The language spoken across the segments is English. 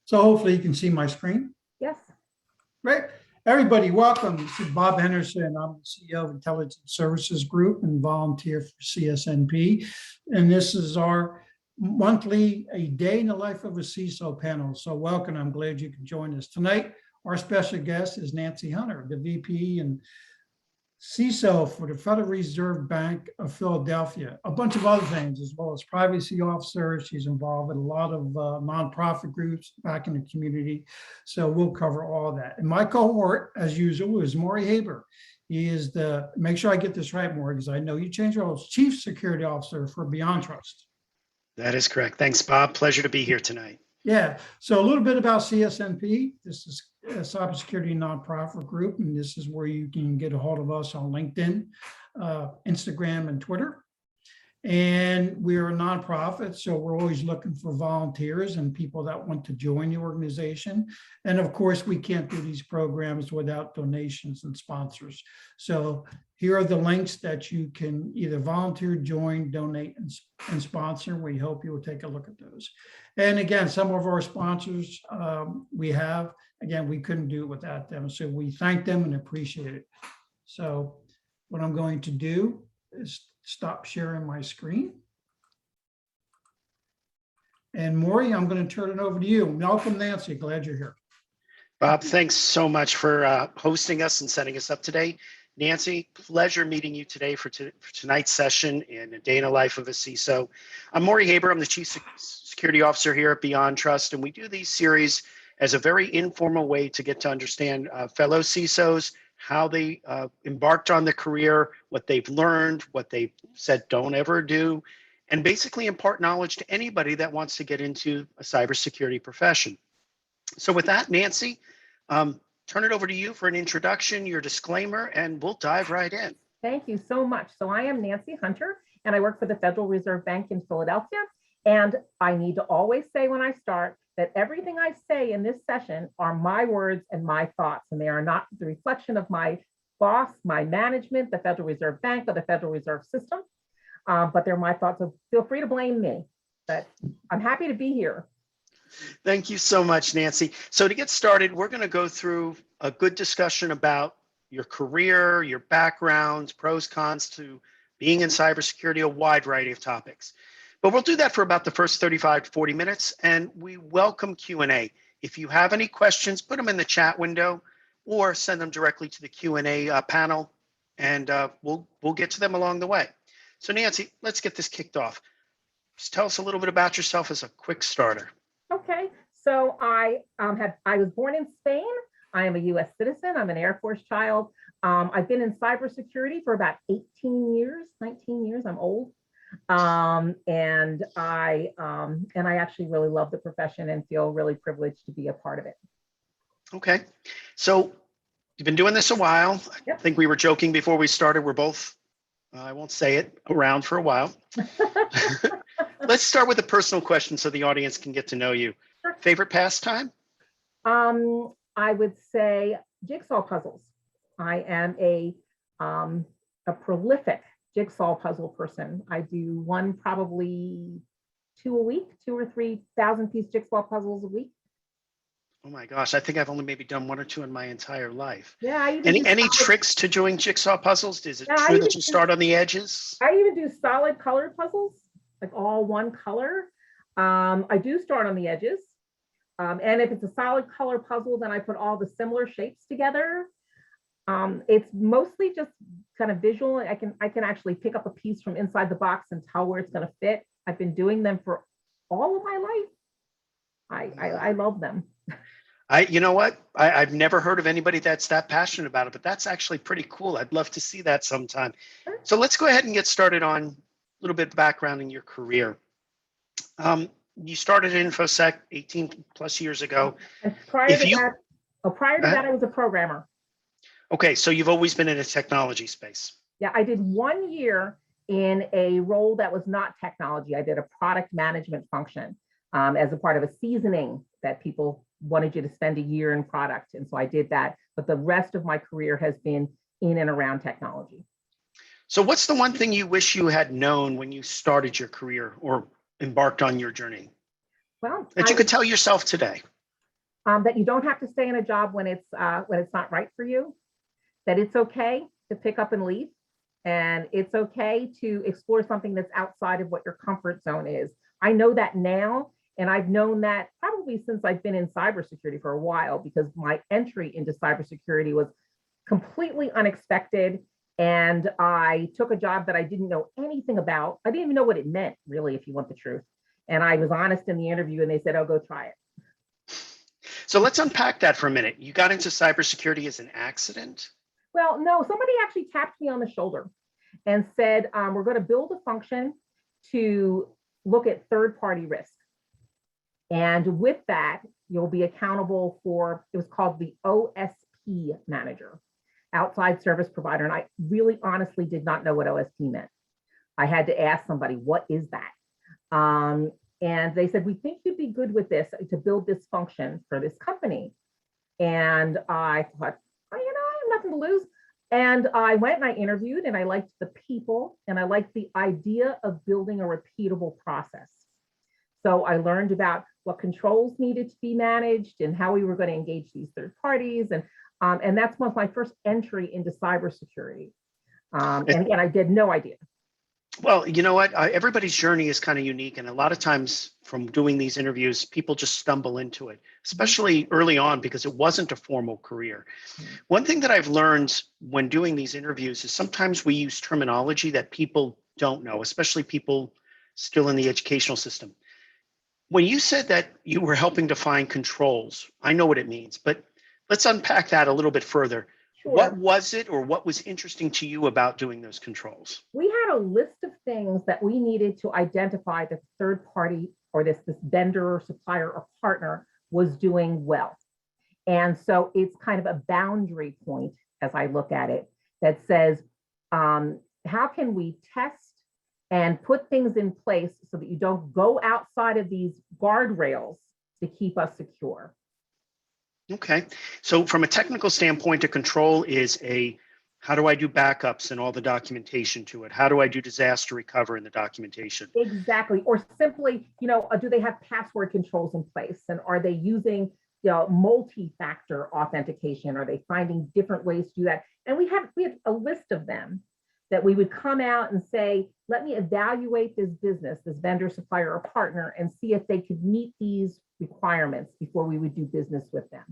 So hopefully you can see my screen. Yes. Great. Everybody, welcome. This is Bob Henderson. I'm the CEO of Intelligence Services Group and volunteer for CSNP. And this is our monthly A Day in the Life of a CISO panel. So welcome. I'm glad you could join us tonight. Our special guest is Nancy Hunter, the VP and CISO for the Federal Reserve Bank of Philadelphia, a bunch of other things, as well as privacy officer. She's involved in a lot of nonprofit groups back in the community. So we'll cover all that. And my cohort, as usual, is Maury Haber. He is the, make sure I get this right, Maury, because I know you changed roles, Chief Security Officer for Beyond Trust. That is correct. Thanks, Bob. Pleasure to be here tonight. Yeah, so a little bit about CSNP. This is a cybersecurity nonprofit group, and this is where you can get a hold of us on LinkedIn, Instagram, and Twitter. And we're a nonprofit, so we're always looking for volunteers and people that want to join the organization. And of course, we can't do these programs without donations and sponsors. So here are the links that you can either volunteer, join, donate, and sponsor. We hope you will take a look at those. And again, some of our sponsors we have, again, we couldn't do it without them. So we thank them and appreciate it. So what I'm going to do is stop sharing my screen. And Maury, I'm going to turn it over to you. Welcome, Nancy. Glad you're here. Bob, thanks so much for hosting us and setting us up today. Nancy, pleasure meeting you today for tonight's session in A Day in the Life of a CISO. I'm Maury Haber. I'm the Chief Security Officer here at Beyond Trust, and we do these series as a very informal way to get to understand fellow CISOs, how they embarked on the career, what they've learned, what they said don't ever do, and basically impart knowledge to anybody that wants to get into a cybersecurity profession. So with that, Nancy, turn it over to you for an introduction, your disclaimer, and we'll dive right in. Thank you so much. So I am Nancy Hunter, and I work for the Federal Reserve Bank in Philadelphia. And I need to always say when I start that everything I say in this session are my words and my thoughts, and they are not the reflection of my boss, my management, the Federal Reserve Bank, or the Federal Reserve System, but they're my thoughts, so feel free to blame me, but I'm happy to be here. Thank you so much, Nancy. So to get started, we're going to go through a good discussion about your career, your backgrounds, pros, cons to being in cybersecurity, a wide variety of topics. But we'll do that for about the first 35 to 40 minutes, and we welcome Q&A. If you have any questions, put them in the chat window or send them directly to the Q&A panel, and we'll get to them along the way. So Nancy, let's get this kicked off. Just tell us a little bit about yourself as a quick starter. Okay, so I was born in Spain. I am a U.S. citizen. I'm an Air Force child. I've been in cybersecurity for about 18 years, 19 years. I'm old. And I actually really love the profession and feel really privileged to be a part of it. Okay, so you've been doing this a while. Yep. I think we were joking before we started. We're both, I won't say it, around for a while. Let's start with a personal question so the audience can get to know you. Sure. Favorite pastime? I would say jigsaw puzzles. I am a prolific jigsaw puzzle person. I do probably 2 a week, 2 or 3,000 piece jigsaw puzzles a week. Oh my gosh, I think I've only maybe done 1 or 2 in my entire life. Yeah. Any tricks to doing jigsaw puzzles? Is it true that you start on the edges? I even do solid colored puzzles, like all one color. I do start on the edges. And if it's a solid color puzzle, then I put all the similar shapes together. It's mostly just kind of visual. I can actually pick up a piece from inside the box and tell where it's going to fit. I've been doing them for all of my life. I love them. You know what? I've never heard of anybody that's that passionate about it, but that's actually pretty cool. I'd love to see that sometime. Sure. So let's go ahead and get started on a little bit of background in your career. You started in InfoSec 18 plus years ago. And prior to that, I was a programmer. Okay, so you've always been in a technology space. Yeah, I did 1 year in a role that was not technology. I did a product management function as a part of a seasoning that people wanted you to spend a year in product. And so I did that. But the rest of my career has been in and around technology. So what's the one thing you wish you had known when you started your career or embarked on your journey? Well, that you could tell yourself today? that you don't have to stay in a job when it's not right for you, that it's okay to pick up and leave, and it's okay to explore something that's outside of what your comfort zone is. I know that now, and I've known that probably since I've been in cybersecurity for a while, because my entry into cybersecurity was completely unexpected. And I took a job that I didn't know anything about. I didn't even know what it meant, really, if you want the truth. And I was honest in the interview, and they said, "Oh, go try it." So let's unpack that for a minute. You got into cybersecurity as an accident? Well, no, somebody actually tapped me on the shoulder and said, "We're going to build a function to look at third-party risk. And with that, you'll be accountable for," it was called the OSP manager, outside service provider. And I really honestly did not know what OSP meant. I had to ask somebody, what is that? And they said, "We think you'd be good with this to build this function for this company." And I thought, "Oh, I have nothing to lose." And I went and I interviewed, and I liked the people, and I liked the idea of building a repeatable process. So I learned about what controls needed to be managed and how we were going to engage these third parties. And that's was my first entry into cybersecurity. And again, I did no idea. Well, you know what? Everybody's journey is kind of unique. And a lot of times from doing these interviews, people just stumble into it, especially early on, because it wasn't a formal career. One thing that I've learned when doing these interviews is sometimes we use terminology that people don't know, especially people still in the educational system. When you said that you were helping define controls, I know what it means, but let's unpack that a little bit further. Sure. What was it, or what was interesting to you about doing those controls? We had a list of things that we needed to identify that third party or this vendor or supplier or partner was doing well. And so it's kind of a boundary point, as I look at it, that says, how can we test and put things in place so that you don't go outside of these guardrails to keep us secure? Okay. So from a technical standpoint, a control is how do I do backups and all the documentation to it? How do I do disaster recovery in the documentation? Exactly. Or simply, do they have password controls in place? And are they using multi-factor authentication? Are they finding different ways to do that? And we had a list of them that we would come out and say, let me evaluate this business, this vendor, supplier, or partner, and see if they could meet these requirements before we would do business with them.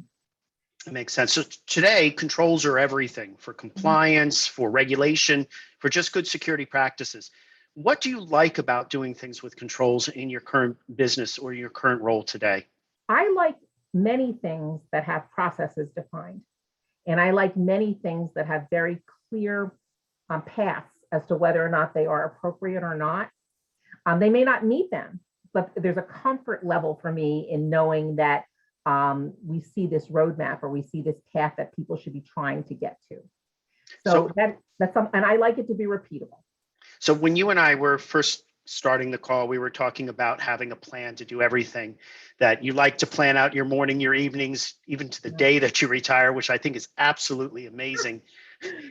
That makes sense. So today, controls are everything for compliance, for regulation, for just good security practices. What do you like about doing things with controls in your current business or your current role today? I like many things that have processes defined. And I like many things that have very clear paths as to whether or not they are appropriate or not. They may not meet them, but there's a comfort level for me in knowing that we see this roadmap or we see this path that people should be trying to get to. So that's something, and I like it to be repeatable. So when you and I were first starting the call, we were talking about having a plan to do everything, that you like to plan out your morning, your evenings, even to the day that you retire, which I think is absolutely amazing.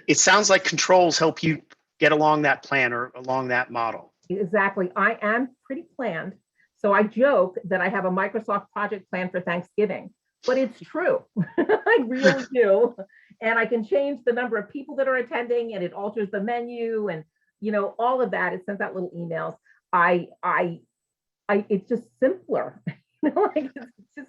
It sounds like controls help you get along that plan or along that model. Exactly. I am pretty planned. So I joke that I have a Microsoft project plan for Thanksgiving, but it's true. I really do. And I can change the number of people that are attending, and it alters the menu and, all of that. It sends out little emails. It's just simpler. It's just.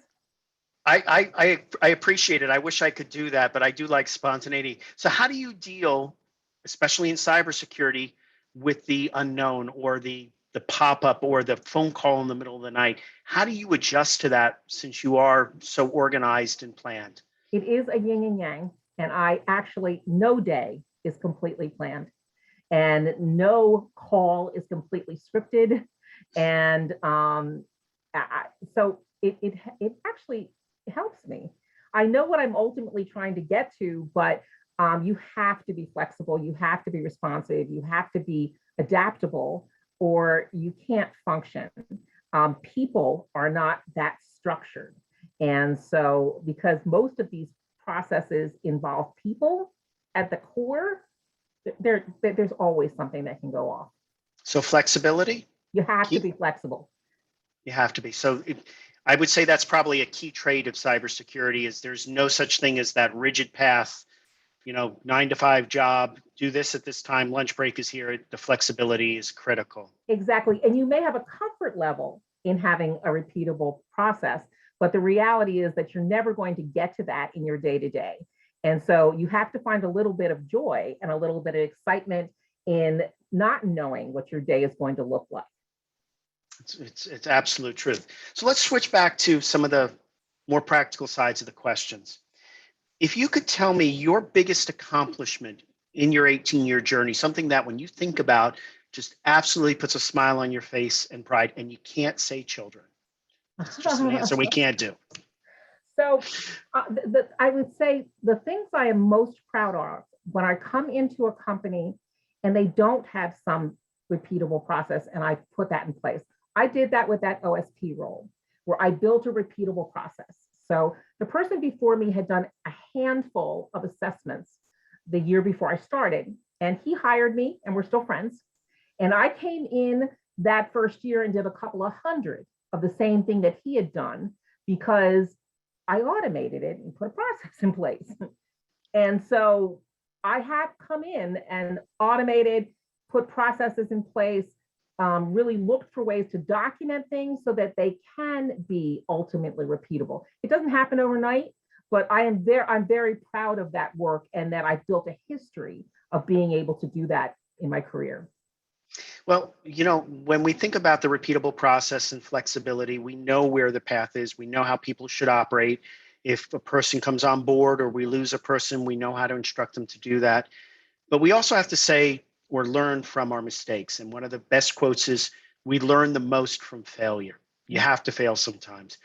I appreciate it. I wish I could do that, but I do like spontaneity. So how do you deal, especially in cybersecurity, with the unknown or the pop-up or the phone call in the middle of the night? How do you adjust to that since you are so organized and planned? It is a yin and yang, and no day is completely planned, and no call is completely scripted. And so it actually helps me. I know what I'm ultimately trying to get to, but you have to be flexible, you have to be responsive, you have to be adaptable, or you can't function. People are not that structured. And so, because most of these processes involve people at the core, there's always something that can go off. So flexibility? You have to be flexible. You have to be. So I would say that's probably a key trait of cybersecurity is there's no such thing as that rigid path, 9 to 5 job, do this at this time, lunch break is here. The flexibility is critical. Exactly. And you may have a comfort level in having a repeatable process, but the reality is that you're never going to get to that in your day to day. And so you have to find a little bit of joy and a little bit of excitement in not knowing what your day is going to look like. It's absolute truth. So let's switch back to some of the more practical sides of the questions. If you could tell me your biggest accomplishment in your 18-year journey, something that when you think about just absolutely puts a smile on your face and pride, and you can't say children. It's just an answer we can't do. So I would say the things I am most proud of when I come into a company and they don't have some repeatable process and I put that in place. I did that with that OSP role where I built a repeatable process. So the person before me had done a handful of assessments the year before I started, and he hired me and we're still friends. And I came in that first year and did a couple of hundred of the same thing that he had done because I automated it and put a process in place. And so I have come in and automated, put processes in place, really looked for ways to document things so that they can be ultimately repeatable. It doesn't happen overnight, but I'm very proud of that work and that I've built a history of being able to do that in my career. Well, when we think about the repeatable process and flexibility, we know where the path is. We know how people should operate. If a person comes on board or we lose a person, we know how to instruct them to do that. But we also have to say or learn from our mistakes. And one of the best quotes is, we learn the most from failure. You have to fail sometimes.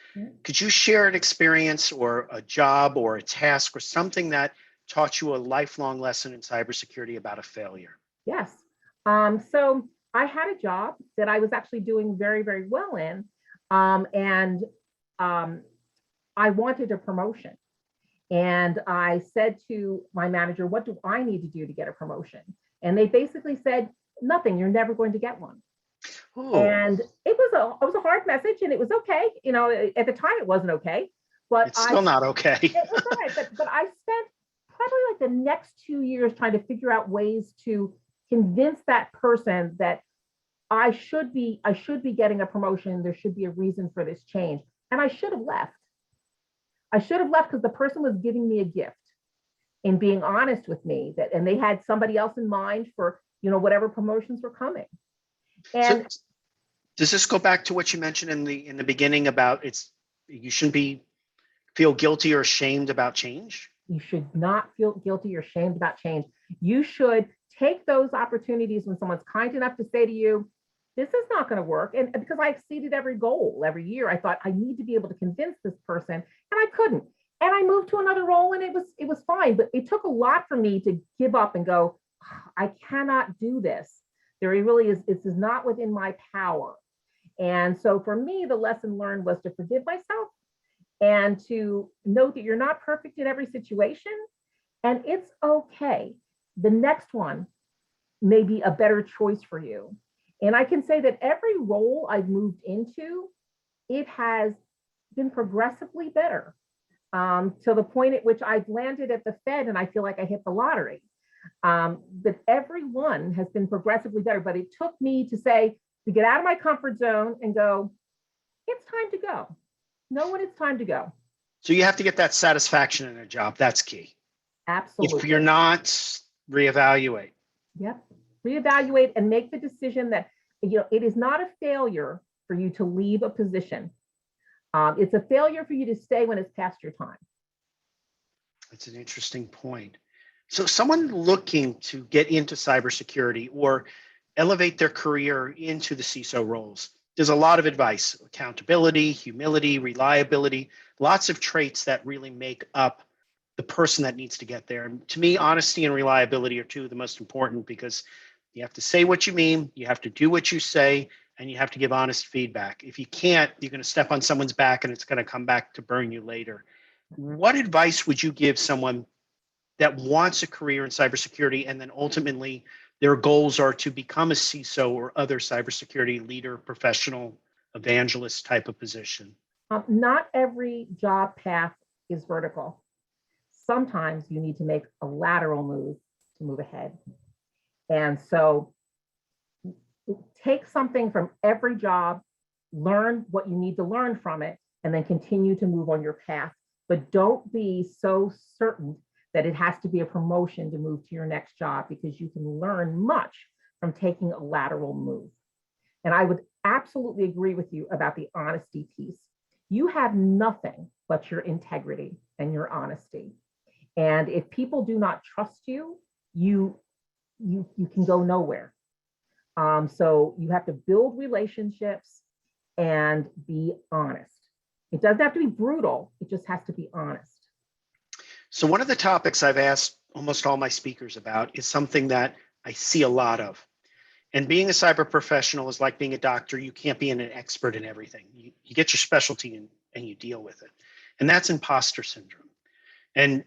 Could you share an experience or a job or a task or something that taught you a lifelong lesson in cybersecurity about a failure? Yes. So I had a job that I was actually doing very, very well in. And I wanted a promotion. And I said to my manager, what do I need to do to get a promotion? And they basically said, nothing, you're never going to get one. Ooh. And it was a hard message and it was okay. At the time it wasn't okay, but it's still not okay. It was all right, but I spent probably like the next 2 years trying to figure out ways to convince that person that I should be getting a promotion. There should be a reason for this change. And I should have left. I should have left because the person was giving me a gift in being honest with me and they had somebody else in mind for, whatever promotions were coming. And so, does this go back to what you mentioned in the beginning about you shouldn't feel guilty or ashamed about change? You should not feel guilty or ashamed about change. You should take those opportunities when someone's kind enough to say to you, this is not going to work. And because I exceeded every goal every year, I thought I need to be able to convince this person, and I couldn't. And I moved to another role and it was fine, but it took a lot for me to give up and go, I cannot do this. There really is, this is not within my power. And so for me, the lesson learned was to forgive myself and to know that you're not perfect in every situation and it's okay. The next one may be a better choice for you. And I can say that every role I've moved into, it has been progressively better. To the point at which I've landed at the Fed and I feel like I hit the lottery. But every one has been progressively better, but it took me to get out of my comfort zone and go, it's time to go. Know when it's time to go. So you have to get that satisfaction in a job. That's key. Absolutely. If you're not, reevaluate. Yep. Reevaluate and make the decision that, it is not a failure for you to leave a position. It's a failure for you to stay when it's past your time. That's an interesting point. So someone looking to get into cybersecurity or elevate their career into the CISO roles, there's a lot of advice: accountability, humility, reliability, lots of traits that really make up the person that needs to get there. And to me, honesty and reliability are two of the most important, because you have to say what you mean, you have to do what you say, and you have to give honest feedback. If you can't, you're going to step on someone's back and it's going to come back to burn you later. What advice would you give someone that wants a career in cybersecurity and then ultimately their goals are to become a CISO or other cybersecurity leader, professional, evangelist type of position? Not every job path is vertical. Sometimes you need to make a lateral move to move ahead. And so take something from every job, learn what you need to learn from it, and then continue to move on your path. But don't be so certain that it has to be a promotion to move to your next job, because you can learn much from taking a lateral move. And I would absolutely agree with you about the honesty piece. You have nothing but your integrity and your honesty. And if people do not trust you, you can go nowhere. So you have to build relationships and be honest. It doesn't have to be brutal. It just has to be honest. So one of the topics I've asked almost all my speakers about is something that I see a lot of. And being a cyber professional is like being a doctor. You can't be an expert in everything. You get your specialty and you deal with it. And that's imposter syndrome. And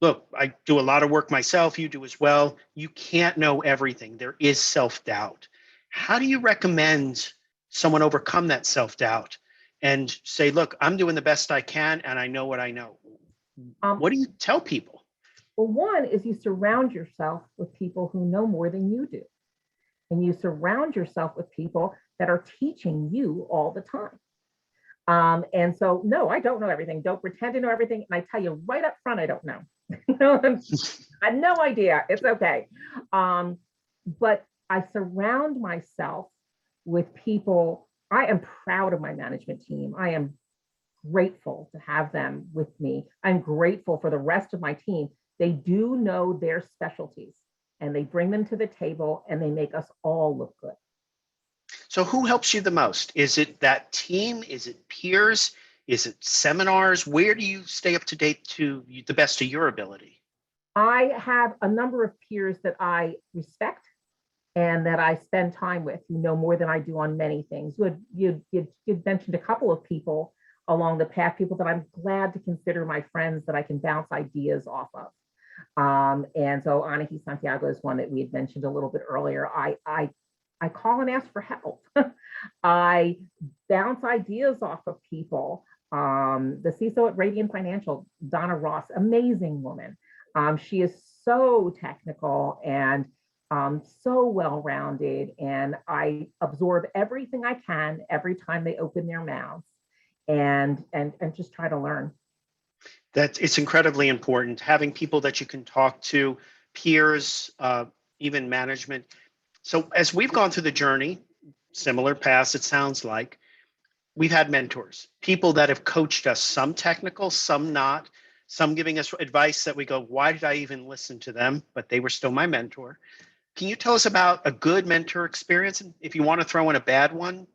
look, I do a lot of work myself. You do as well. You can't know everything. There is self-doubt. How do you recommend someone overcome that self-doubt and say, look, I'm doing the best I can and I know what I know? What do you tell people? Well, one is you surround yourself with people who know more than you do. And you surround yourself with people that are teaching you all the time. And so, no, I don't know everything. Don't pretend to know everything. And I tell you right up front, I don't know. I have no idea. It's okay. But I surround myself with people. I am proud of my management team. I am grateful to have them with me. I'm grateful for the rest of my team. They do know their specialties and they bring them to the table and they make us all look good. So who helps you the most? Is it that team? Is it peers? Is it seminars? Where do you stay up to date to the best of your ability? I have a number of peers that I respect and that I spend time with who know more than I do on many things. You mentioned a couple of people along the path, people that I'm glad to consider my friends that I can bounce ideas off of. And so Anahi Santiago is one that we had mentioned a little bit earlier. I call and ask for help. I bounce ideas off of people. The CISO at Radiant Financial, Donna Ross, amazing woman. She is so technical and so well-rounded, and I absorb everything I can every time they open their mouths and just try to learn. It's incredibly important, having people that you can talk to, peers, even management. So as we've gone through the journey, similar paths, it sounds like, we've had mentors, people that have coached us, some technical, some not, some giving us advice that we go, why did I even listen to them? But they were still my mentor. Can you tell us about a good mentor experience? And if you want to throw in a bad one,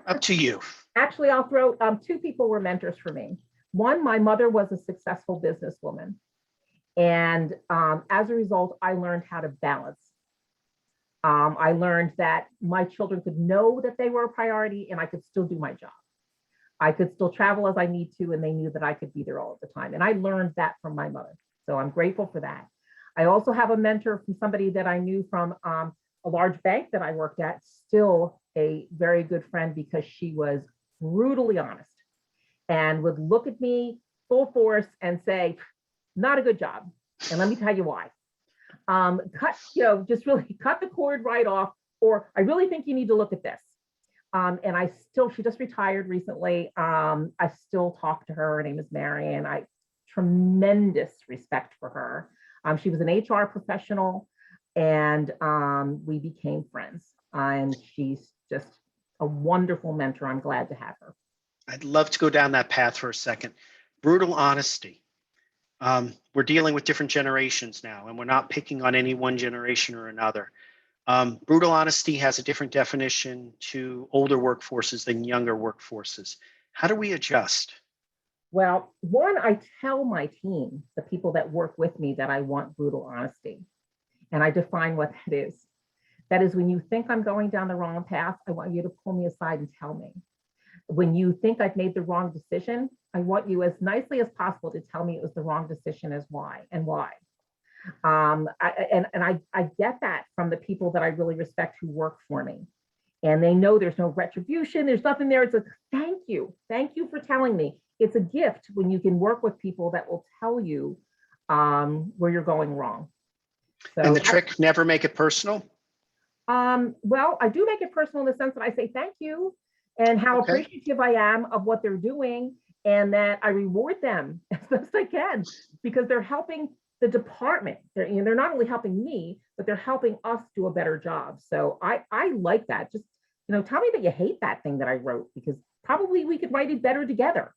up to you. Actually, I'll throw, two people were mentors for me. One, my mother was a successful businesswoman. And as a result, I learned how to balance. I learned that my children could know that they were a priority and I could still do my job. I could still travel as I need to, and they knew that I could be there all the time. And I learned that from my mother. So I'm grateful for that. I also have a mentor from somebody that I knew from a large bank that I worked at, still a very good friend, because she was brutally honest and would look at me full force and say, not a good job. And let me tell you why. Just really cut the cord right off, or I really think you need to look at this. And she just retired recently. I still talk to her. Her name is Marion. Tremendous respect for her. She was an HR professional and we became friends. And she's just a wonderful mentor. I'm glad to have her. I'd love to go down that path for a second. Brutal honesty. We're dealing with different generations now, and we're not picking on any one generation or another. Brutal honesty has a different definition to older workforces than younger workforces. How do we adjust? Well, one, I tell my team, the people that work with me, that I want brutal honesty. And I define what that is. That is, when you think I'm going down the wrong path, I want you to pull me aside and tell me. When you think I've made the wrong decision, I want you as nicely as possible to tell me it was the wrong decision as why and why. I get that from the people that I really respect who work for me. and they know there's no retribution, there's nothing there. It's a thank you for telling me. It's a gift when you can work with people that will tell you where you're going wrong. So And the trick, never make it personal. Well, I do make it personal in the sense that I say thank you and how Okay. appreciative I am of what they're doing, and that I reward them as best I can because they're helping the department. They're not only helping me, but they're helping us do a better job. So I like that. Just, tell me that you hate that thing that I wrote, because probably we could write it better together.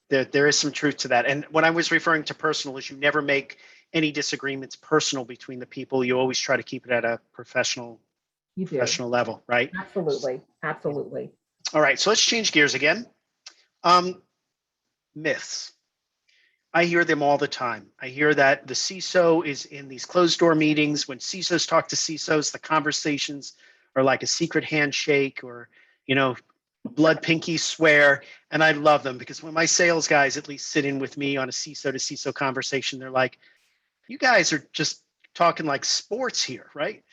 There is some truth to that. And when I was referring to personal, is you never make any disagreements personal between the people. You always try to keep it at a professional level, right? Absolutely. Absolutely. All right, so let's change gears again. Myths. I hear them all the time. I hear that the CISO is in these closed door meetings. When CISOs talk to CISOs, the conversations are like a secret handshake or, blood pinky swear. And I love them because when my sales guys at least sit in with me on a CISO to CISO conversation, they're like, you guys are just talking like sports here, right?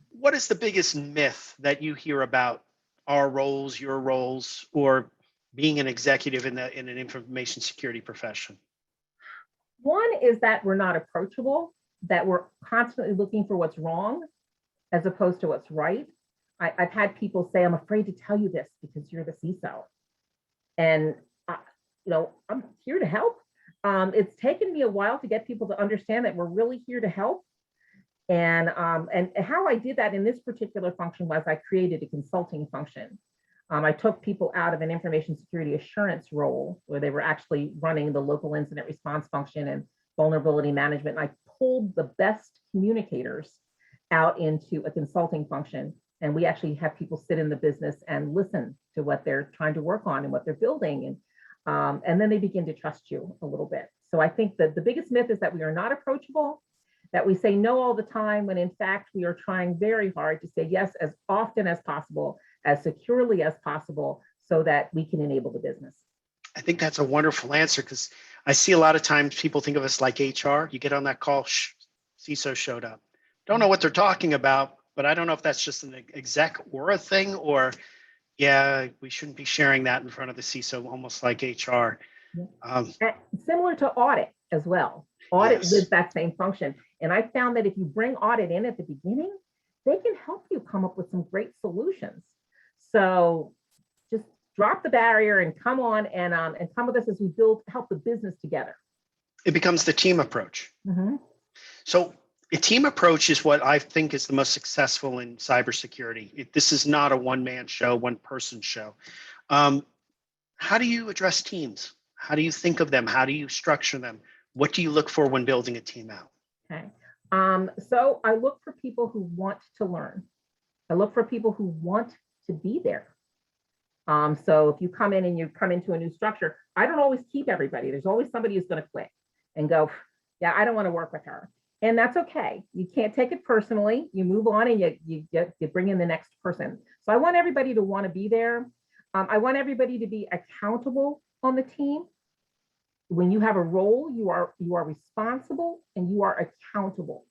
What is the biggest myth that you hear about our roles, your roles, or being an executive in an information security profession? One is that we're not approachable, that we're constantly looking for what's wrong as opposed to what's right. I've had people say, I'm afraid to tell you this because you're the CISO. And, I'm here to help. It's taken me a while to get people to understand that we're really here to help. And how I did that in this particular function was I created a consulting function. I took people out of an information security assurance role where they were actually running the local incident response function and vulnerability management. And I pulled the best communicators out into a consulting function. And we actually have people sit in the business and listen to what they're trying to work on and what they're building. And then they begin to trust you a little bit. So I think that the biggest myth is that we are not approachable, that we say no all the time, when in fact we are trying very hard to say yes as often as possible, as securely as possible, so that we can enable the business. I think that's a wonderful answer, because I see a lot of times people think of us like HR. You get on that call, CISO showed up. Don't know what they're talking about, but I don't know if that's just an exec or a thing, or yeah, we shouldn't be sharing that in front of the CISO, almost like HR. Similar to audit as well. Audit Yes. lives that same function. And I found that if you bring audit in at the beginning, they can help you come up with some great solutions. So just drop the barrier and come on and come with us as we help the business together. It becomes the team approach. Mm-hmm. So a team approach is what I think is the most successful in cybersecurity. This is not a one-man show, one-person show. How do you address teams? How do you think of them? How do you structure them? What do you look for when building a team out? Okay. So I look for people who want to learn. I look for people who want to be there. So if you come in and you come into a new structure, I don't always keep everybody. There's always somebody who's going to quit and go, yeah, I don't want to work with her. And that's okay. You can't take it personally. You move on and you bring in the next person. So I want everybody to want to be there. I want everybody to be accountable on the team. When you have a role, you are responsible and you are accountable.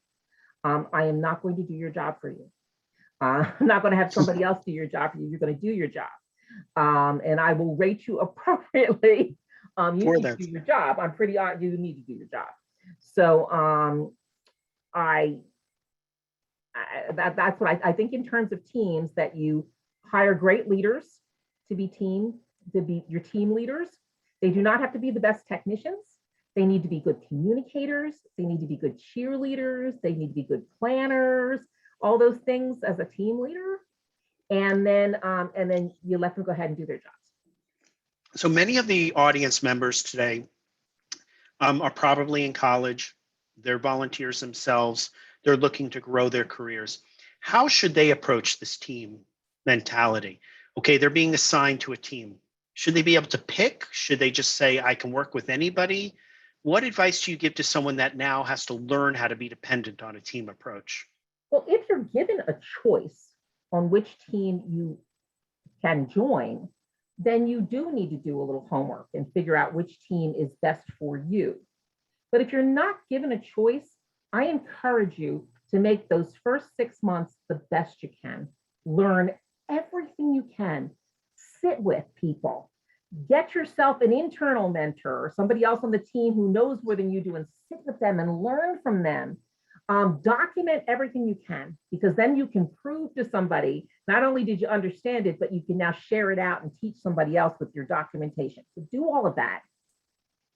I am not going to do your job for you. I'm not going to have somebody else do your job for you. You're going to do your job. And I will rate you appropriately. You need to do your job. You need to do your job. So that's what I think in terms of teams, that you hire great leaders to be your team leaders. They do not have to be the best technicians. They need to be good communicators. They need to be good cheerleaders. They need to be good planners, all those things as a team leader. And then you let them go ahead and do their jobs. So many of the audience members today are probably in college. They're volunteers themselves. They're looking to grow their careers. How should they approach this team mentality? Okay, they're being assigned to a team. Should they be able to pick? Should they just say, I can work with anybody? What advice do you give to someone that now has to learn how to be dependent on a team approach? Well, if you're given a choice on which team you can join, then you do need to do a little homework and figure out which team is best for you. But if you're not given a choice, I encourage you to make those first 6 months the best you can. Learn everything you can. Sit with people. Get yourself an internal mentor or somebody else on the team who knows more than you do and sit with them and learn from them. Document everything you can, because then you can prove to somebody, not only did you understand it, but you can now share it out and teach somebody else with your documentation. So do all of that.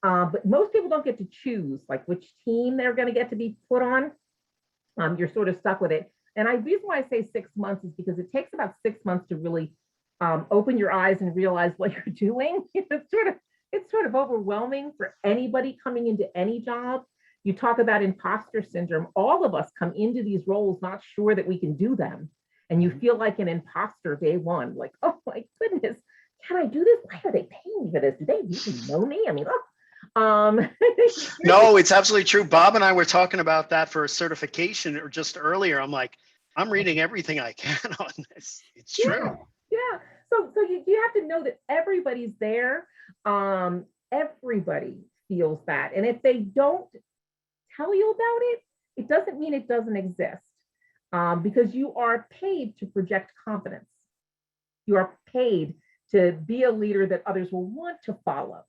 But most people don't get to choose like which team they're going to get to be put on. You're sort of stuck with it. And the reason why I say 6 months is because it takes about 6 months to really open your eyes and realize what you're doing. It's sort of overwhelming for anybody coming into any job. You talk about imposter syndrome. All of us come into these roles not sure that we can do them. And you feel like an imposter day one, like, oh my goodness, can I do this? Why are they paying me for this? Do they even know me? I mean, No, it's absolutely true. Bob and I were talking about that for a certification or just earlier. I'm like, I'm reading everything I can on this. It's true. Yeah. So you have to know that everybody's there. Everybody feels that. And if they don't tell you about it, it doesn't mean it doesn't exist, because you are paid to project confidence. You are paid to be a leader that others will want to follow.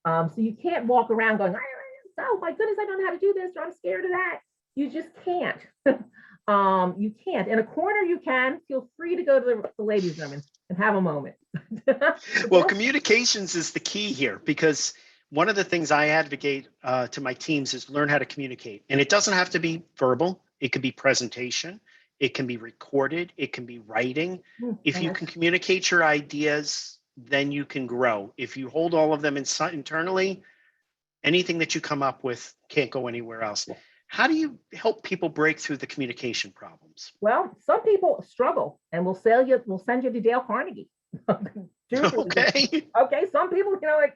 So you can't walk around going, oh my goodness, I don't know how to do this, or I'm scared of that. You just can't. You can't. In a corner, you can. Feel free to go to the ladies' room and have a moment. Well, communications is the key here, because one of the things I advocate to my teams is learn how to communicate. And it doesn't have to be verbal. It could be presentation. It can be recorded. It can be writing. If you can communicate your ideas, then you can grow. If you hold all of them internally, anything that you come up with can't go anywhere else. How do you help people break through the communication problems? Well, some people struggle, and we'll send you to Dale Carnegie. Okay. Okay. Some people, like,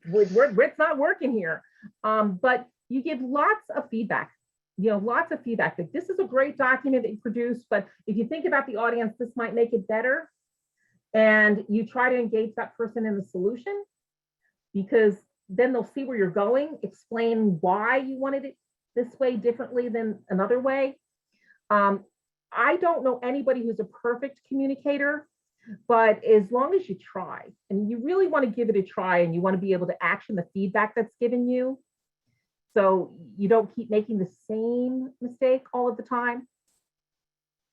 it's not working here. But you give lots of feedback. Lots of feedback. Like, this is a great document that you produced, but if you think about the audience, this might make it better. And you try to engage that person in the solution, because then they'll see where you're going. Explain why you wanted it this way differently than another way. I don't know anybody who's a perfect communicator, but as long as you try, and you really want to give it a try, and you want to be able to action the feedback that's given you, so you don't keep making the same mistake all of the time.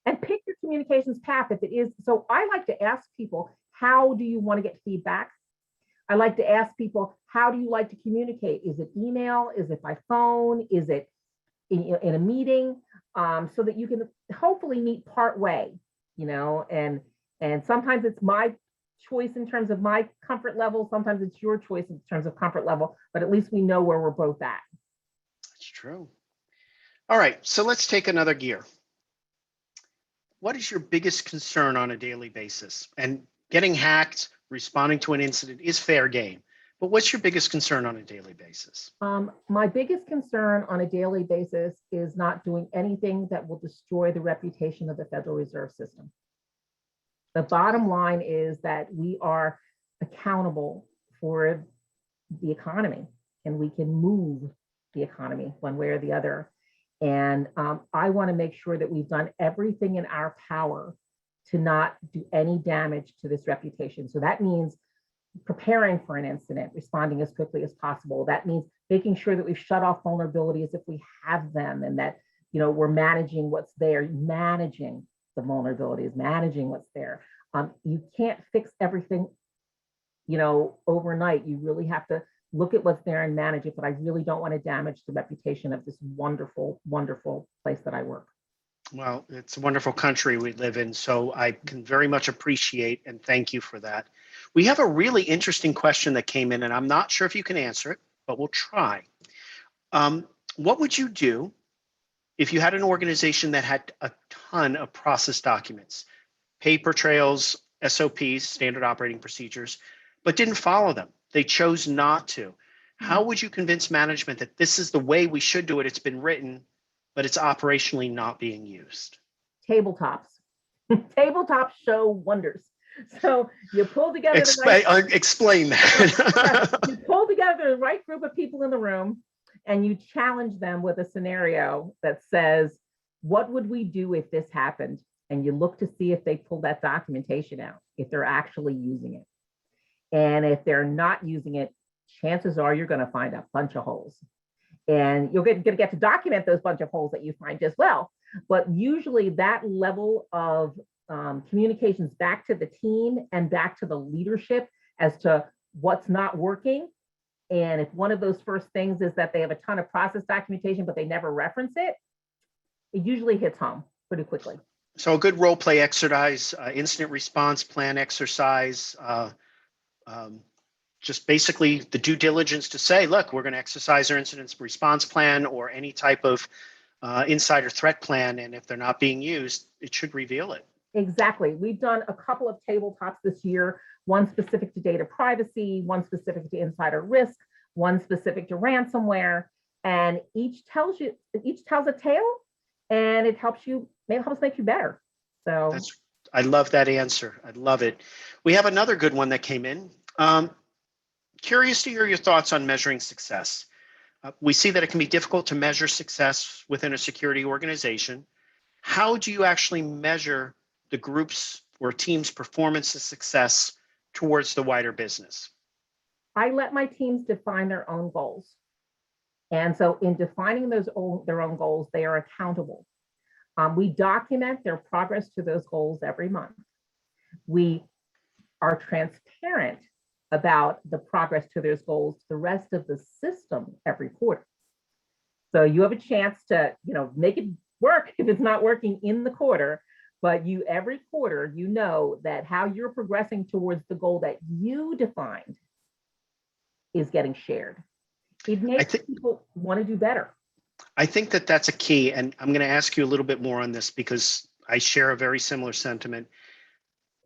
And pick your communications path if it is. So I like to ask people, how do you want to get feedback? I like to ask people, how do you like to communicate? Is it email? Is it by phone? Is it in a meeting? So that you can hopefully meet part way, and sometimes it's my choice in terms of my comfort level. Sometimes it's your choice in terms of comfort level, but at least we know where we're both at. That's true. All right, so let's take another gear. What is your biggest concern on a daily basis? And getting hacked, responding to an incident is fair game, but what's your biggest concern on a daily basis? My biggest concern on a daily basis is not doing anything that will destroy the reputation of the Federal Reserve System. The bottom line is that we are accountable for the economy, and we can move the economy one way or the other. And I want to make sure that we've done everything in our power to not do any damage to this reputation. So that means preparing for an incident, responding as quickly as possible. That means making sure that we've shut off vulnerabilities if we have them, and that we're managing what's there, managing the vulnerabilities, managing what's there. You can't fix everything, overnight. You really have to look at what's there and manage it, but I really don't want to damage the reputation of this wonderful, wonderful place that I work. Well, it's a wonderful country we live in, so I can very much appreciate and thank you for that. We have a really interesting question that came in, and I'm not sure if you can answer it, but we'll try. What would you do if you had an organization that had a ton of process documents, paper trails, SOPs, standard operating procedures, but didn't follow them? They chose not to. How would you convince management that this is the way we should do it? It's been written, but it's operationally not being used? Tabletops. Tabletops show wonders. So you pull together explain that. You pull together the right group of people in the room, and you challenge them with a scenario that says, what would we do if this happened? and you look to see if they pull that documentation out, if they're actually using it. And if they're not using it, chances are you're going to find a bunch of holes. And you're going to get to document those bunch of holes that you find as well. But usually that level of communications back to the team and back to the leadership as to what's not working. And if one of those first things is that they have a ton of process documentation, but they never reference it, it usually hits home pretty quickly. So a good role play exercise, incident response plan exercise, just basically the due diligence to say, look, we're going to exercise our incident response plan or any type of insider threat plan. And if they're not being used, it should reveal it. Exactly. We've done a couple of tabletops this year, one specific to data privacy, one specific to insider risk, one specific to ransomware, and each tells a tale, and it helps make you better. So I love that answer. I love it. We have another good one that came in. Curious to hear your thoughts on measuring success. We see that it can be difficult to measure success within a security organization. How do you actually measure the group's or team's performance and success towards the wider business? I let my teams define their own goals. And so in defining their own goals, they are accountable. We document their progress to those goals every month. We are transparent about the progress to those goals to the rest of the system every quarter. So you have a chance to, make it work if it's not working in the quarter, but every quarter, that how you're progressing towards the goal that you defined is getting shared. It makes people want to do better. I think that that's a key, and I'm going to ask you a little bit more on this because I share a very similar sentiment.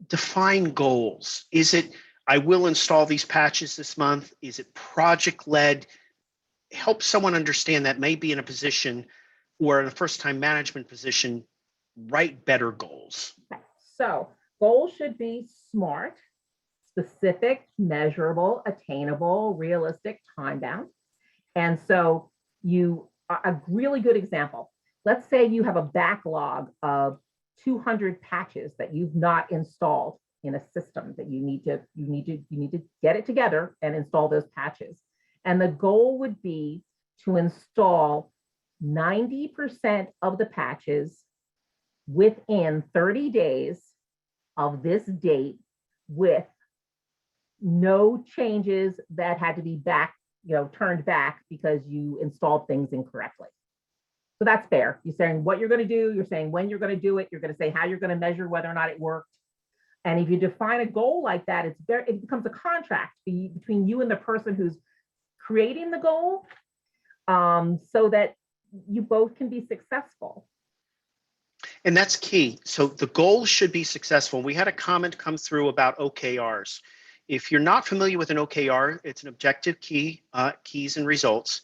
Define goals. Is it, I will install these patches this month? Is it project-led? Help someone understand that may be in a position or in a first-time management position, write better goals. So goals should be SMART, specific, measurable, attainable, realistic, time-bound. And so a really good example, let's say you have a backlog of 200 patches that you've not installed in a system that you need to get it together and install those patches. And the goal would be to install 90% of the patches within 30 days of this date with no changes that had to be turned back because you installed things incorrectly. So that's fair. You're saying what you're going to do, you're saying when you're going to do it, you're going to say how you're going to measure whether or not it worked. And if you define a goal like that, it becomes a contract between you and the person who's creating the goal, so that you both can be successful. And that's key. So the goal should be successful. We had a comment come through about OKRs. If you're not familiar with an OKR, it's an objective keys and results.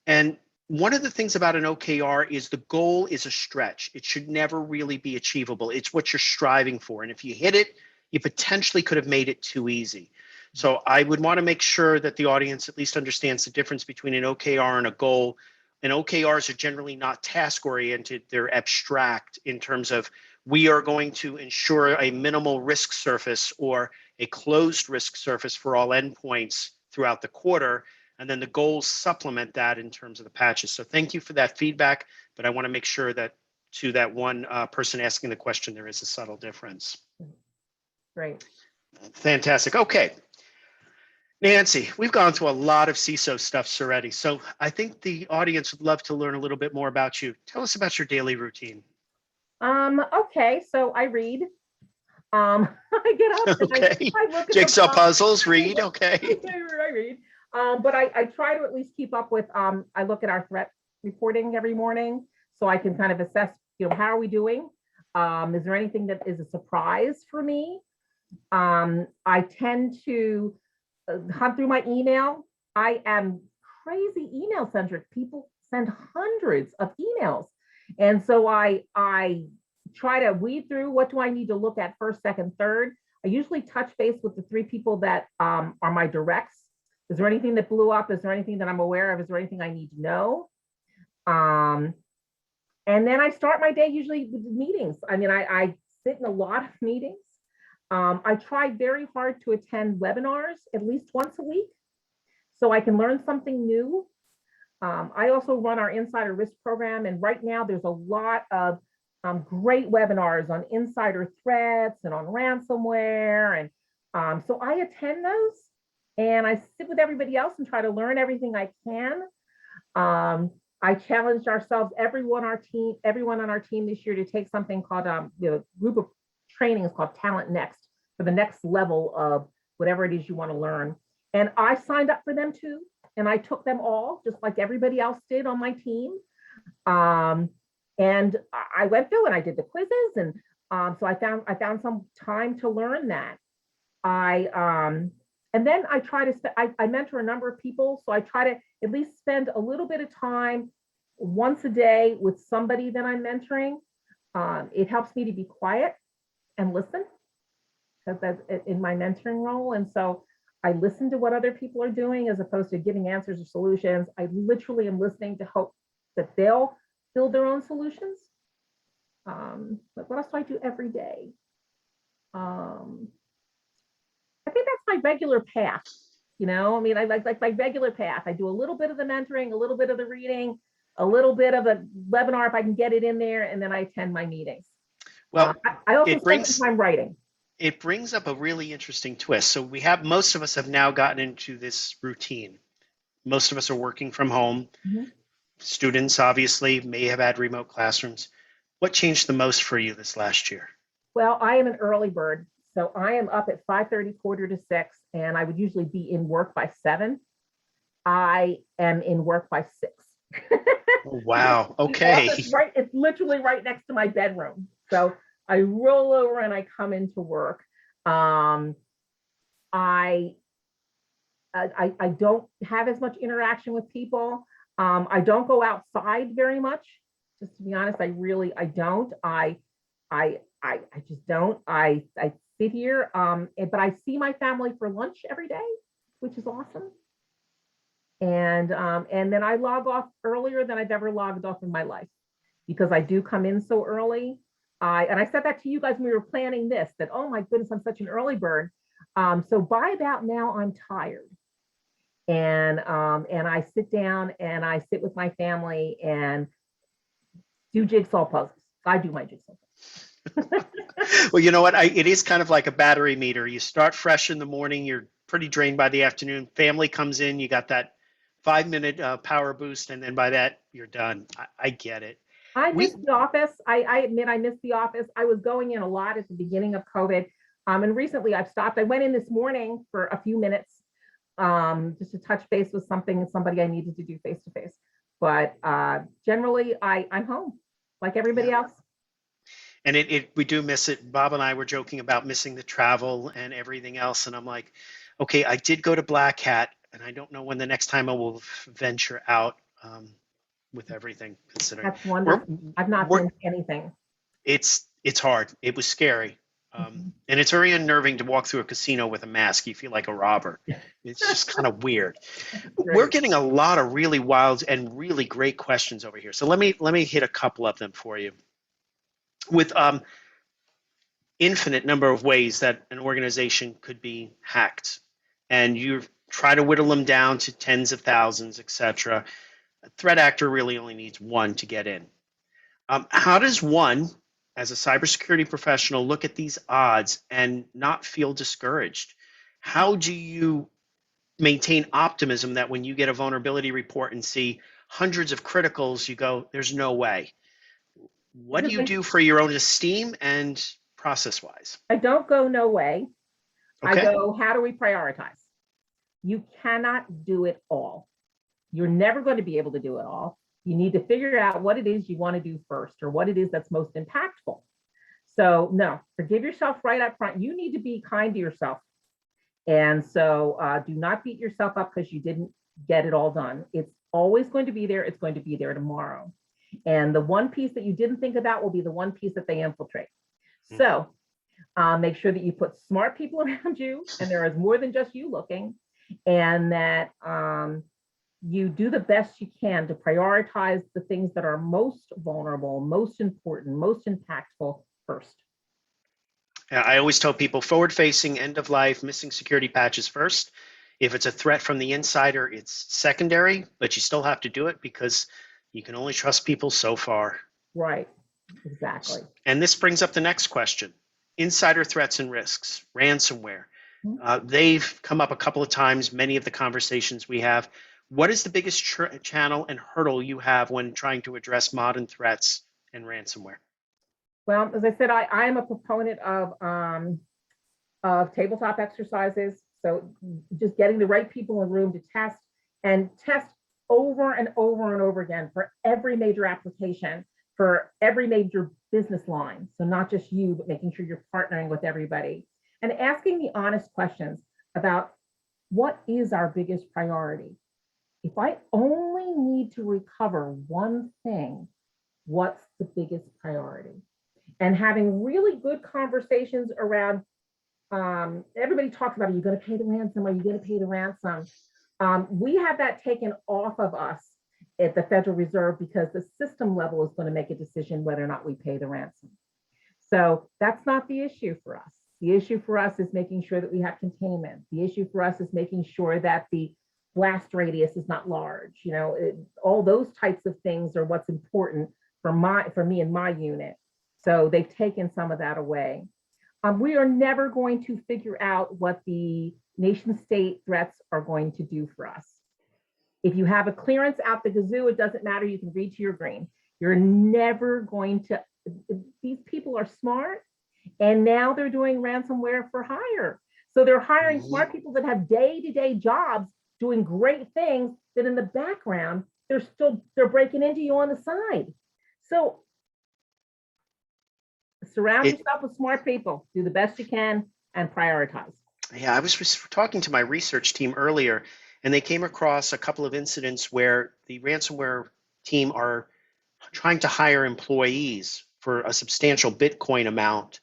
And one of the things about an OKR is the goal is a stretch. It should never really be achievable. It's what you're striving for. And if you hit it, you potentially could have made it too easy. So I would want to make sure that the audience at least understands the difference between an OKR and a goal. And OKRs are generally not task oriented. They're abstract in terms of we are going to ensure a minimal risk surface or a closed risk surface for all endpoints throughout the quarter. And then the goals supplement that in terms of the patches. So thank you for that feedback, but I want to make sure that to that one person asking the question, there is a subtle difference. Great. Fantastic. Okay. Nancy, we've gone through a lot of CISO stuff already. So I think the audience would love to learn a little bit more about you. Tell us about your daily routine. Okay, so I read. I get up. Okay. I look at Jigsaw puzzles, read. Okay. I read. But I try to at least keep up with, I look at our threat reporting every morning so I can kind of assess, how are we doing? Is there anything that is a surprise for me? I tend to hunt through my email. I am crazy email centric. People send hundreds of emails. And so I try to weed through what do I need to look at first, second, third. I usually touch base with the 3 people that are my directs. Is there anything that blew up? Is there anything that I'm aware of? Is there anything I need to know? And then I start my day usually with meetings. I mean, I sit in a lot of meetings. I try very hard to attend webinars at least once a week so I can learn something new. I also run our insider risk program, and right now there's a lot of great webinars on insider threats and on ransomware. And so I attend those and I sit with everybody else and try to learn everything I can. I challenged ourselves, everyone on our team this year, to take something called the group of trainings called Talent Next, for the next level of whatever it is you want to learn. And I signed up for them too. And I took them all, just like everybody else did on my team. And I went through and I did the quizzes. And so I found some time to learn that. And then I try to, I mentor a number of people. So I try to at least spend a little bit of time once a day with somebody that I'm mentoring. It helps me to be quiet and listen, because that's in my mentoring role. And so I listen to what other people are doing as opposed to giving answers or solutions. I literally am listening to hope that they'll build their own solutions. But what else do I do every day? I think that's my regular path. You know, I mean, I like my regular path. I do a little bit of the mentoring, a little bit of the reading, a little bit of a webinar if I can get it in there, and then I attend my meetings. Well, I also spend some time writing. It brings up a really interesting twist. So most of us have now gotten into this routine. Most of us are working from home. Mm-hmm. Students obviously may have had remote classrooms. What changed the most for you this last year? Well, I am an early bird. So I am up at 5:30, 5:45, and I would usually be in work by 7. I am in work by 6. Oh, wow. Okay. It's literally right next to my bedroom. So I roll over and I come into work. I don't have as much interaction with people. I don't go outside very much. Just to be honest, I don't. I just don't. I sit here, but I see my family for lunch every day, which is awesome. And then I log off earlier than I've ever logged off in my life, because I do come in so early. And I said that to you guys when we were planning this, that, oh my goodness, I'm such an early bird. So by about now, I'm tired. And I sit down and I sit with my family and do jigsaw puzzles. I do my jigsaw puzzles. Well, you know what? It is kind of like a battery meter. You start fresh in the morning, you're pretty drained by the afternoon. Family comes in, you got that 5-minute power boost, and then by that, you're done. I get it. I miss the office. I admit I miss the office. I was going in a lot at the beginning of COVID. And recently I've stopped. I went in this morning for a few minutes just to touch base with somebody I needed to do face to face. But generally I'm home like everybody else. And we do miss it. Bob and I were joking about missing the travel and everything else. And I'm like, okay, I did go to Black Hat, and I don't know when the next time I will venture out with everything considering. That's wonderful. I've not been to anything. It's hard. It was scary. And it's very unnerving to walk through a casino with a mask. You feel like a robber. It's just kind of weird. We're getting a lot of really wild and really great questions over here. So let me hit a couple of them for you. With infinite number of ways that an organization could be hacked, and you try to whittle them down to tens of thousands, etc. A threat actor really only needs one to get in. How does one, as a cybersecurity professional, look at these odds and not feel discouraged? How do you maintain optimism that when you get a vulnerability report and see hundreds of criticals, you go, there's no way? What do you do for your own esteem and process-wise? I don't go no way. Okay. I go, how do we prioritize? You cannot do it all. You're never going to be able to do it all. You need to figure out what it is you want to do first, or what it is that's most impactful. So no, forgive yourself right up front. You need to be kind to yourself. And so do not beat yourself up because you didn't get it all done. It's always going to be there. It's going to be there tomorrow. And the one piece that you didn't think about will be the one piece that they infiltrate. So make sure that you put smart people around you, and there is more than just you looking, and that you do the best you can to prioritize the things that are most vulnerable, most important, most impactful first. I always tell people forward facing, end of life, missing security patches first. If it's a threat from the insider, it's secondary, but you still have to do it because you can only trust people so far. Right, exactly. And this brings up the next question. Insider threats and risks, ransomware. They've come up a couple of times, many of the conversations we have. What is the biggest channel and hurdle you have when trying to address modern threats and ransomware? Well, as I said, I am a proponent of tabletop exercises. So just getting the right people in the room to test and test over and over and over again for every major application, for every major business line. So not just you, but making sure you're partnering with everybody and asking the honest questions about what is our biggest priority. If I only need to recover one thing, what's the biggest priority? And having really good conversations around, everybody talks about, are you going to pay the ransom? Are you going to pay the ransom? We have that taken off of us at the Federal Reserve because the system level is going to make a decision whether or not we pay the ransom. So that's not the issue for us. The issue for us is making sure that we have containment. The issue for us is making sure that the blast radius is not large. You know, all those types of things are what's important for me and my unit. So they've taken some of that away. We are never going to figure out what the nation state threats are going to do for us. If you have a clearance out the gazoo, it doesn't matter, you can read to your green. You're never going to, these people are smart and now they're doing ransomware for hire. So they're hiring smart people that have day-to-day jobs doing great things that in the background, they're breaking into you on the side. So surround yourself with smart people, do the best you can, and prioritize. Yeah, I was talking to my research team earlier, and they came across a couple of incidents where the ransomware team are trying to hire employees for a substantial Bitcoin amount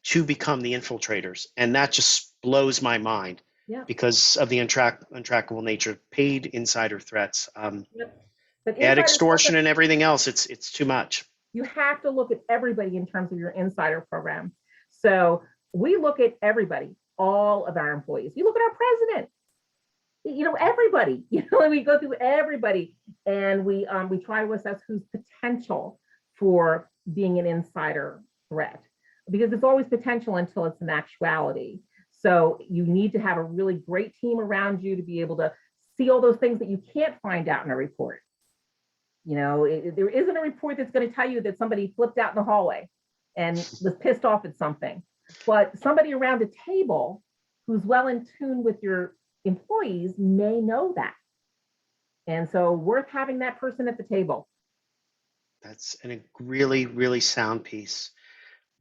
to become the infiltrators. And that just blows my mind because of the untrackable nature of paid insider threats. Add extortion and everything else, it's too much. You have to look at everybody in terms of your insider program. So we look at everybody, all of our employees. You look at our president, you know, everybody, you know, we go through everybody and we try to assess who's potential for being an insider threat, because it's always potential until it's an actuality. So you need to have a really great team around you to be able to see all those things that you can't find out in a report. You know, there isn't a report that's going to tell you that somebody flipped out in the hallway and was pissed off at something, but somebody around a table who's well in tune with your employees may know that. And so worth having that person at the table. That's a really, really sound piece.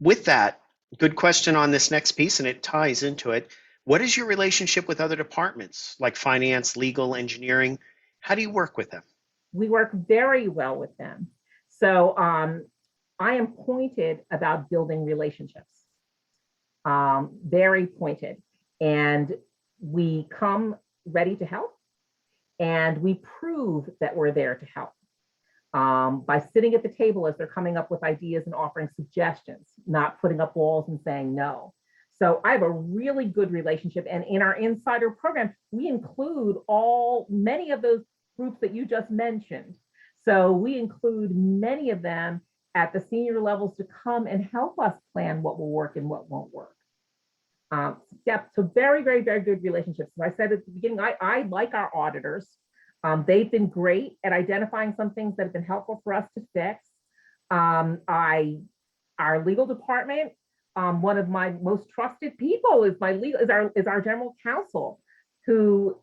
With that, good question on this next piece, and it ties into it. What is your relationship with other departments like finance, legal, engineering? How do you work with them? We work very well with them. So I am pointed about building relationships, very pointed. And we come ready to help and we prove that we're there to help by sitting at the table as they're coming up with ideas and offering suggestions, not putting up walls and saying no. So I have a really good relationship. And in our insider program, we include many of those groups that you just mentioned. So we include many of them at the senior levels to come and help us plan what will work and what won't work. So very, very, very good relationships. As I said at the beginning, I like our auditors. They've been great at identifying some things that have been helpful for us to fix. Our legal department, one of my most trusted people is our general counsel, who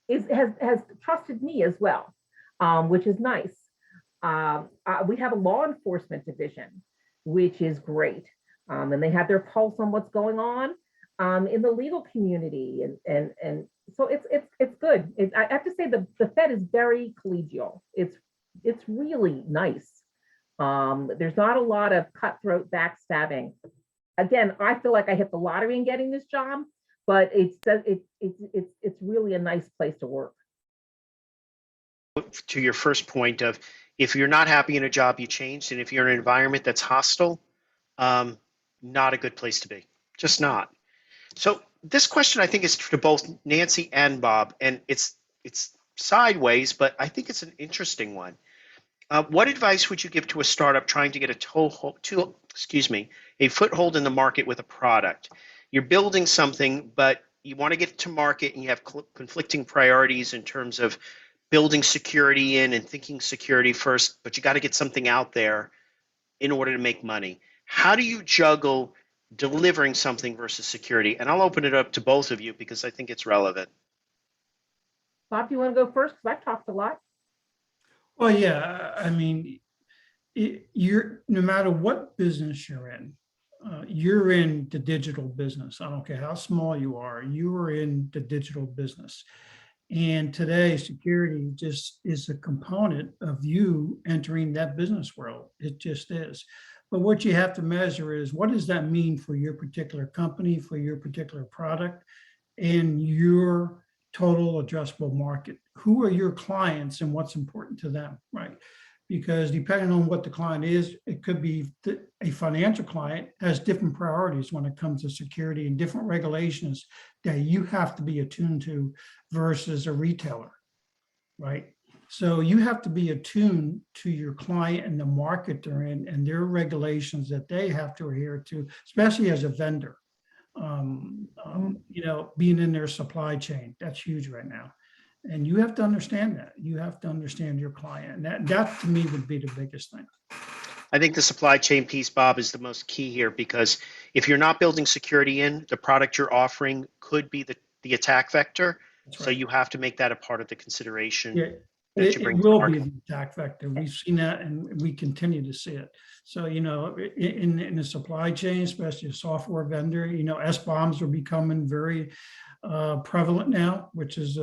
has trusted me as well, which is nice. We have a law enforcement division, which is great. And they have their pulse on what's going on in the legal community. And so it's good. I have to say the Fed is very collegial. It's really nice. There's not a lot of cutthroat backstabbing. Again, I feel like I hit the lottery in getting this job, but it's really a nice place to work. To your first point of, if you're not happy in a job, you changed, and if you're in an environment that's hostile, not a good place to be. Just not. So this question, I think, is to both Nancy and Bob, and it's sideways, but I think it's an interesting one. What advice would you give to a startup trying to get a foothold in the market with a product? You're building something, but you want to get to market and you have conflicting priorities in terms of building security in and thinking security first, but you got to get something out there in order to make money. How do you juggle delivering something versus security? And I'll open it up to both of you because I think it's relevant. Bob, do you want to go first? Because I've talked a lot. Well, yeah, I mean, you're no matter what business you're in the digital business. I don't care how small you are in the digital business. And today, security just is a component of you entering that business world. It just is. But what you have to measure is, what does that mean for your particular company, for your particular product, and your total addressable market? Who are your clients and what's important to them, right? Because depending on what the client is, it could be a financial client has different priorities when it comes to security and different regulations that you have to be attuned to versus a retailer, right? So you have to be attuned to your client and the market they're in and their regulations that they have to adhere to, especially as a vendor. Being in their supply chain, that's huge right now. And you have to understand that. You have to understand your client. And that to me would be the biggest thing. I think the supply chain piece, Bob, is the most key here, because if you're not building security in, the product you're offering could be the attack vector. Right. So you have to make that a part of the consideration. Yeah. It will be the attack vector. We've seen that and we continue to see it. So, in the supply chain, especially a software vendor, SBOMs are becoming very prevalent now, which is,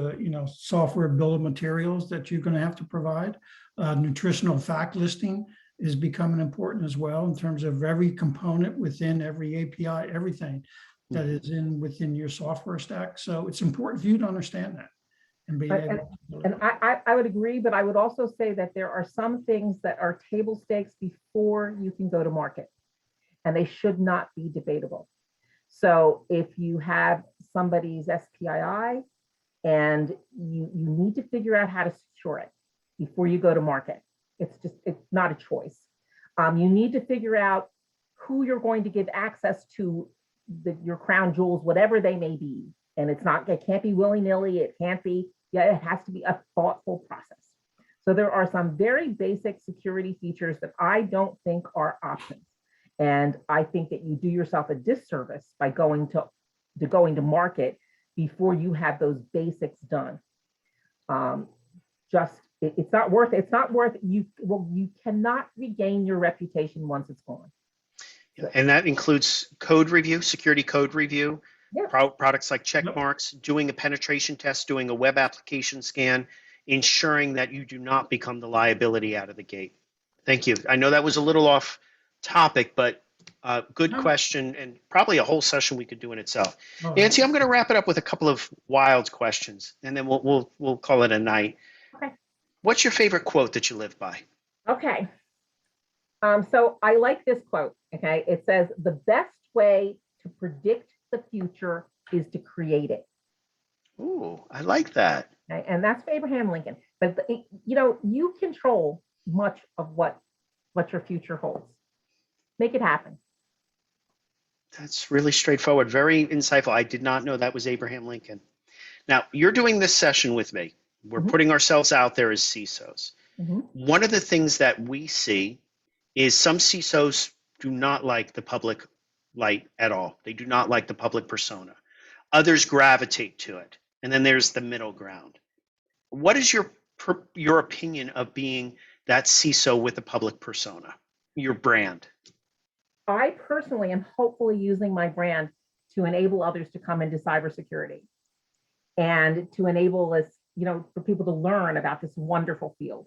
software bill of materials that you're going to have to provide. Nutritional fact listing is becoming important as well in terms of every component within every API, everything that is within your software stack. So it's important for you to understand that. I would agree, but I would also say that there are some things that are table stakes before you can go to market, and they should not be debatable. So if you have somebody's SPII and you need to figure out how to secure it before you go to market, it's not a choice. You need to figure out who you're going to give access to your crown jewels, whatever they may be. And it can't be willy-nilly, it can't be. Yeah, it has to be a thoughtful process. So there are some very basic security features that I don't think are options. And I think that you do yourself a disservice by going to market before you have those basics done. It's not worth you cannot regain your reputation once it's gone. And that includes code review, security code review. Yeah. Products like check marks, doing a penetration test, doing a web application scan, ensuring that you do not become the liability out of the gate. Thank you. I know that was a little off topic, but good question, and probably a whole session we could do in itself. Nancy, I'm going to wrap it up with a couple of wild questions, and then we'll call it a night. Okay. What's your favorite quote that you live by? Okay. So I like this quote. Okay, it says, "The best way to predict the future is to create it." Ooh, I like that. Okay? And that's for Abraham Lincoln. But you control much of what your future holds. Make it happen. That's really straightforward. Very insightful. I did not know that was Abraham Lincoln. Now, you're doing this session with me. We're putting ourselves out there as CISOs. One of the things that we see is some CISOs do not like the public light at all. They do not like the public persona. Others gravitate to it. And then there's the middle ground. What is your opinion of being that CISO with a public persona, your brand? I personally am hopefully using my brand to enable others to come into cybersecurity and to enable us, for people to learn about this wonderful field.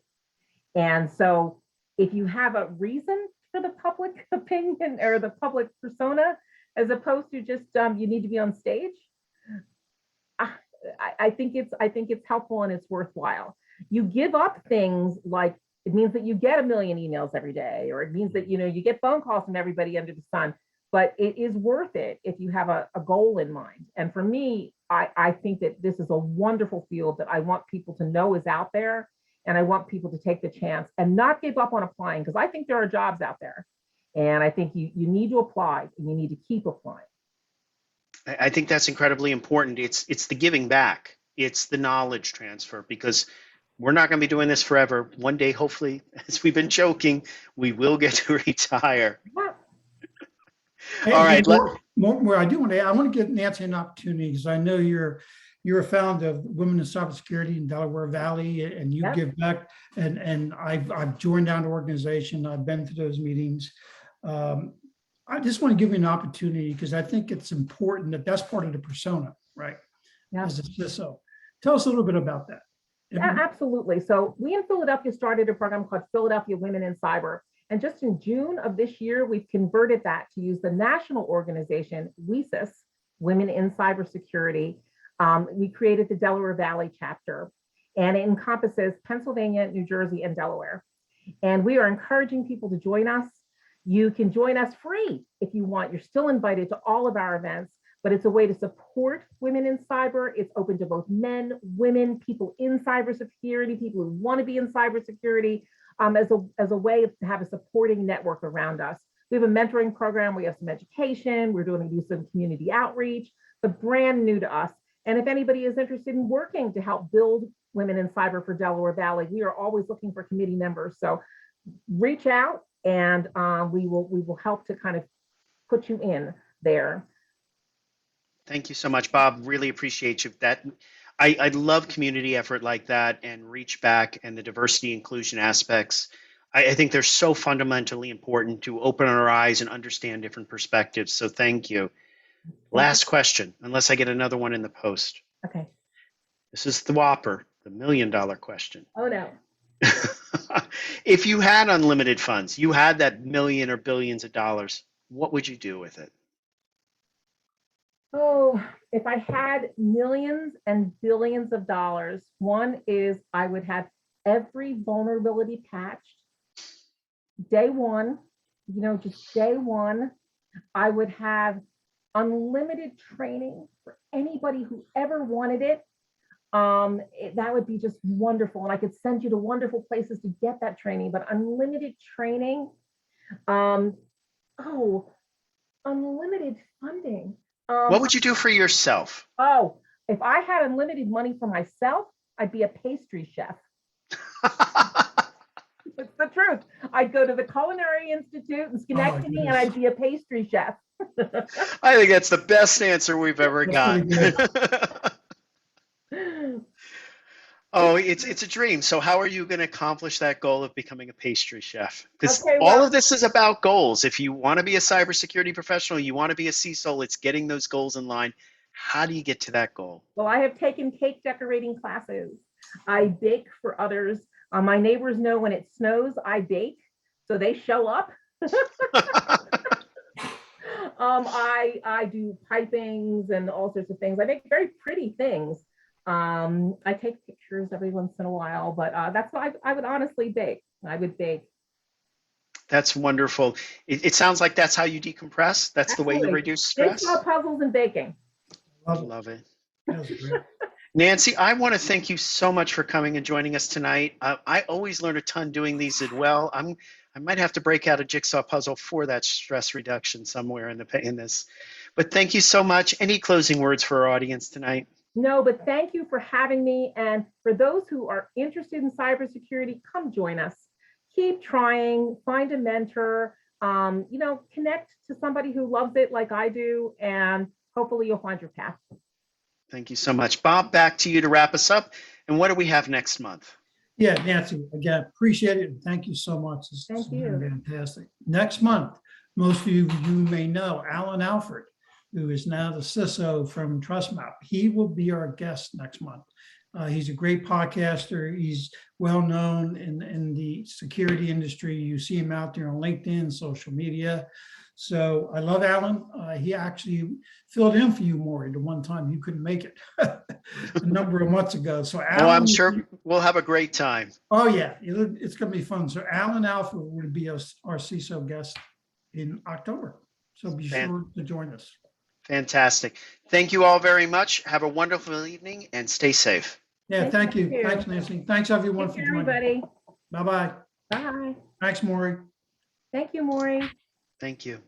And so if you have a reason for the public opinion or the public persona, as opposed to just you need to be on stage, I think it's helpful and it's worthwhile. You give up things like, it means that you get 1 million emails every day, or it means that you get phone calls from everybody under the sun. but it is worth it if you have a goal in mind. And for me, I think that this is a wonderful field that I want people to know is out there. And I want people to take the chance and not give up on applying, because I think there are jobs out there. And I think you need to apply, and you need to keep applying. I think that's incredibly important. It's the giving back. It's the knowledge transfer, because we're not going to be doing this forever. One day, hopefully, as we've been joking, we will get to retire. Hey, All right. More, I want to give Nancy an opportunity, because I know you're a founder of Women in Cybersecurity in Delaware Valley, and you give back. And I've joined down the organization. I've been to those meetings. I just want to give you an opportunity, because I think it's important that that's part of the persona, right? Yeah. As a CISO. Tell us a little bit about that. Yeah, absolutely. So we in Philadelphia started a program called Philadelphia Women in Cyber. And just in June of this year, we've converted that to use the national organization, CISOs, Women in Cybersecurity. We created the Delaware Valley chapter, and it encompasses Pennsylvania, New Jersey, and Delaware. And we are encouraging people to join us. You can join us free if you want. You're still invited to all of our events, but it's a way to support women in cyber. It's open to both men, women, people in cybersecurity, people who want to be in cybersecurity, as a way to have a supporting network around us. We have a mentoring program. We have some education. We're do some community outreach, but brand new to us. And if anybody is interested in working to help build women in cyber for Delaware Valley, we are always looking for committee members. So reach out, and we will help to kind of put you in there. Thank you so much, Bob. Really appreciate you. I love community effort like that, and reach back, and the diversity inclusion aspects. I think they're so fundamentally important to open our eyes and understand different perspectives. So thank you. Last question, unless I get another one in the post. Okay. This is the whopper, the $1 million question. Oh, no. If you had unlimited funds, you had that million or billions of dollars, what would you do with it? Oh, if I had millions and billions of dollars, one is I would have every vulnerability patched. Day one, just day one. I would have unlimited training for anybody who ever wanted it. That would be just wonderful. And I could send you to wonderful places to get that training, but unlimited training. Unlimited funding. What would you do for yourself? Oh, if I had unlimited money for myself, I'd be a pastry chef. It's the truth. I'd go to the Culinary Institute in Schenectady, and I'd be a pastry chef. I think that's the best answer we've ever gotten. Oh, it's a dream. So how are you going to accomplish that goal of becoming a pastry chef? Because all of this is about goals. If you want to be a cybersecurity professional, you want to be a CISO, it's getting those goals in line. How do you get to that goal? Well, I have taken cake decorating classes. I bake for others. My neighbors know when it snows, I bake, so they show up. I do pipings and all sorts of things. I make very pretty things. I take pictures every once in a while, but that's what I would honestly bake. I would bake. That's wonderful. It sounds like that's how you decompress. That's Absolutely. The way you reduce stress. Jigsaw puzzles and baking. Love it. Nancy, I want to thank you so much for coming and joining us tonight. I always learn a ton doing these as well. I might have to break out a jigsaw puzzle for that stress reduction somewhere in this. But thank you so much. Any closing words for our audience tonight? No, but thank you for having me. And for those who are interested in cybersecurity, come join us. Keep trying, find a mentor, connect to somebody who loves it like I do, and hopefully you'll find your path. Thank you so much. Bob, back to you to wrap us up. And what do we have next month? Yeah, Nancy, again, appreciate it. And thank you so much. Thank you. Fantastic. Next month, most of you may know Alan Alfred, who is now the CISO from TrustMap. He will be our guest next month. He's a great podcaster. He's well known in the security industry. You see him out there on LinkedIn, social media. So I love Alan. He actually filled in for you, Maury, the one time you couldn't make it a number of months ago. So Alan, I'm sure we'll have a great time. Oh yeah, it's going to be fun. So Alan Alfred will be our CISO guest in October. So be sure to join us. Fantastic. Thank you all very much. Have a wonderful evening and stay safe. Yeah, thank you. you. Thanks, Nancy. Thanks, everyone, Take for care, joining. everybody. Bye-bye. Bye. Thanks, Maury. Thank you, Maury. Thank you.